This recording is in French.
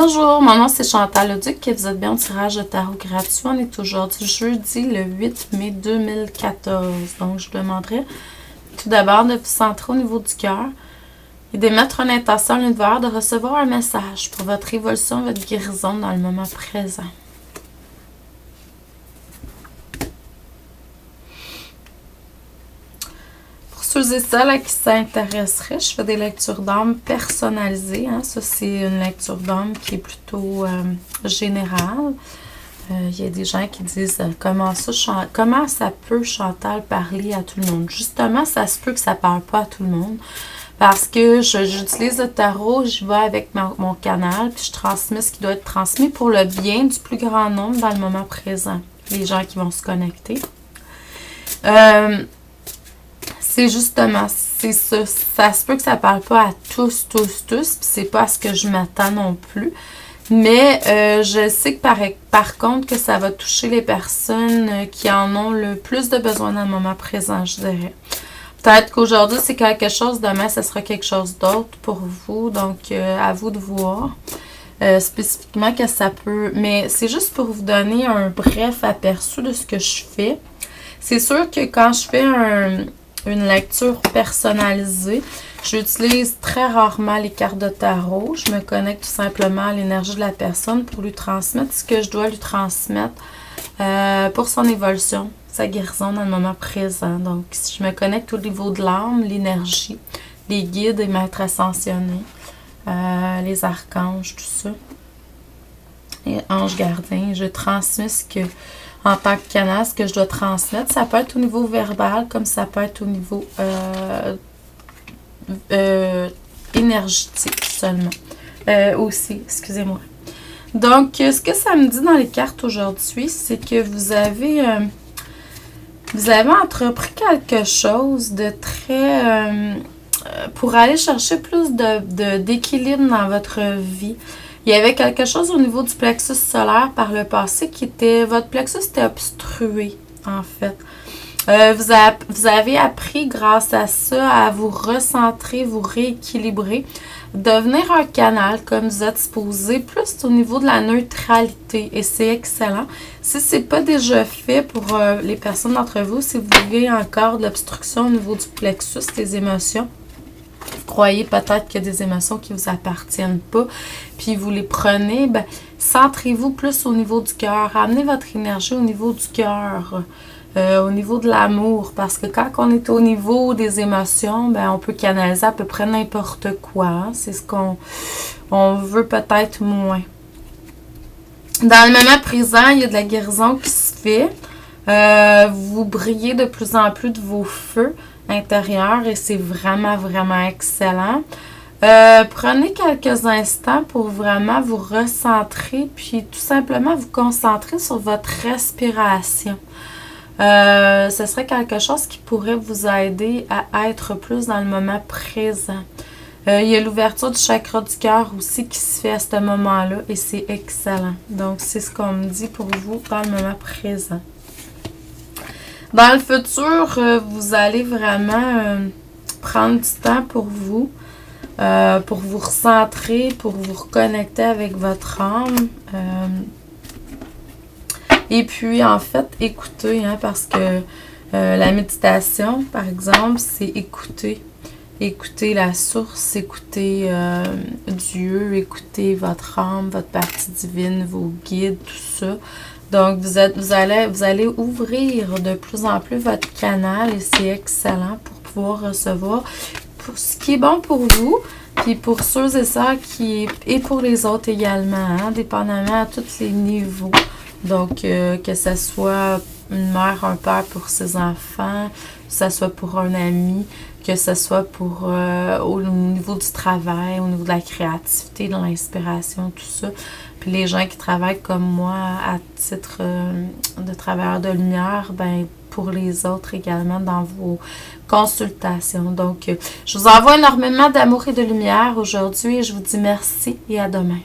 Bonjour, mon nom c'est Chantal Leduc et vous êtes bien au tirage de tarot gratuit. On est aujourd'hui jeudi le 8 mai 2014. Donc, je vous demanderai tout d'abord de vous centrer au niveau du cœur et d'émettre une intention à l'univers de recevoir un message pour votre évolution, votre guérison dans le moment présent. Pour ceux et celles qui s'intéresseraient, je fais des lectures d'âme personnalisées. Ça, c'est une lecture d'âme qui est plutôt générale. Il y a des gens qui disent comment ça peut Chantal parler à tout le monde. Justement, ça se peut que ça ne parle pas à tout le monde. Parce que j'utilise le tarot, je vais avec mon canal, puis je transmets ce qui doit être transmis pour le bien du plus grand nombre dans le moment présent. Les gens qui vont se connecter. C'est justement, c'est ça. Ça se peut que ça ne parle pas à tous, puis c'est pas à ce que je m'attends non plus. Mais je sais que par contre que ça va toucher les personnes qui en ont le plus de besoin dans le moment présent, je dirais. Peut-être qu'aujourd'hui, c'est quelque chose, demain, ça sera quelque chose d'autre pour vous. Donc, à vous de voir spécifiquement que ça peut... Mais c'est juste pour vous donner un bref aperçu de ce que je fais. C'est sûr que quand je fais une lecture personnalisée, j'utilise très rarement les cartes de tarot. Je me connecte tout simplement à l'énergie de la personne pour lui transmettre ce que je dois lui transmettre pour son évolution, sa guérison dans le moment présent. Donc, si je me connecte au niveau de l'âme, l'énergie, les guides et maîtres ascensionnés, les archanges, tout ça, et anges gardiens, je transmets ce que, en tant que canal, ce que je dois transmettre. Ça peut être au niveau verbal, comme ça peut être au niveau énergétique seulement. Aussi, excusez-moi. Donc, ce que ça me dit dans les cartes aujourd'hui, c'est que vous avez entrepris quelque chose de très... pour aller chercher plus d'équilibre dans votre vie. Il y avait quelque chose au niveau du plexus solaire par le passé qui était... Votre plexus était obstrué, en fait. Vous avez appris grâce à ça à vous recentrer, vous rééquilibrer, devenir un canal comme vous êtes supposé, plus au niveau de la neutralité. Et c'est excellent. Si ce n'est pas déjà fait pour les personnes d'entre vous, si vous vivez encore de l'obstruction au niveau du plexus, des émotions, vous croyez peut-être qu'il y a des émotions qui ne vous appartiennent pas, puis vous les prenez, centrez-vous plus au niveau du cœur. Amenez votre énergie au niveau du cœur. Au niveau de l'amour, parce que quand on est au niveau des émotions, on peut canaliser à peu près n'importe quoi. C'est ce qu'on veut peut-être moins. Dans le moment présent, il y a de la guérison qui se fait. Vous brillez de plus en plus de vos feux intérieurs et c'est vraiment, vraiment excellent. Prenez quelques instants pour vraiment vous recentrer puis tout simplement vous concentrer sur votre respiration. Ce serait quelque chose qui pourrait vous aider à être plus dans le moment présent. Il y a l'ouverture du chakra du cœur aussi qui se fait à ce moment-là et c'est excellent. Donc, c'est ce qu'on me dit pour vous dans le moment présent. Dans le futur, vous allez vraiment prendre du temps pour vous recentrer, pour vous reconnecter avec votre âme. Et puis, en fait, écouter, parce que la méditation, par exemple, c'est écouter. Écouter la source, écouter Dieu, écouter votre âme, votre partie divine, vos guides, tout ça. Donc, vous allez ouvrir de plus en plus votre canal et c'est excellent pour pouvoir recevoir pour ce qui est bon pour vous, puis pour ceux et celles et pour les autres également, dépendamment à tous les niveaux. Donc, que ce soit une mère, un père pour ses enfants, que ce soit pour un ami, que ce soit pour au niveau du travail, au niveau de la créativité, de l'inspiration, tout ça. Puis les gens qui travaillent comme moi à titre de travailleur de lumière, pour les autres également dans vos consultations. Donc, je vous envoie énormément d'amour et de lumière aujourd'hui et je vous dis merci et à demain.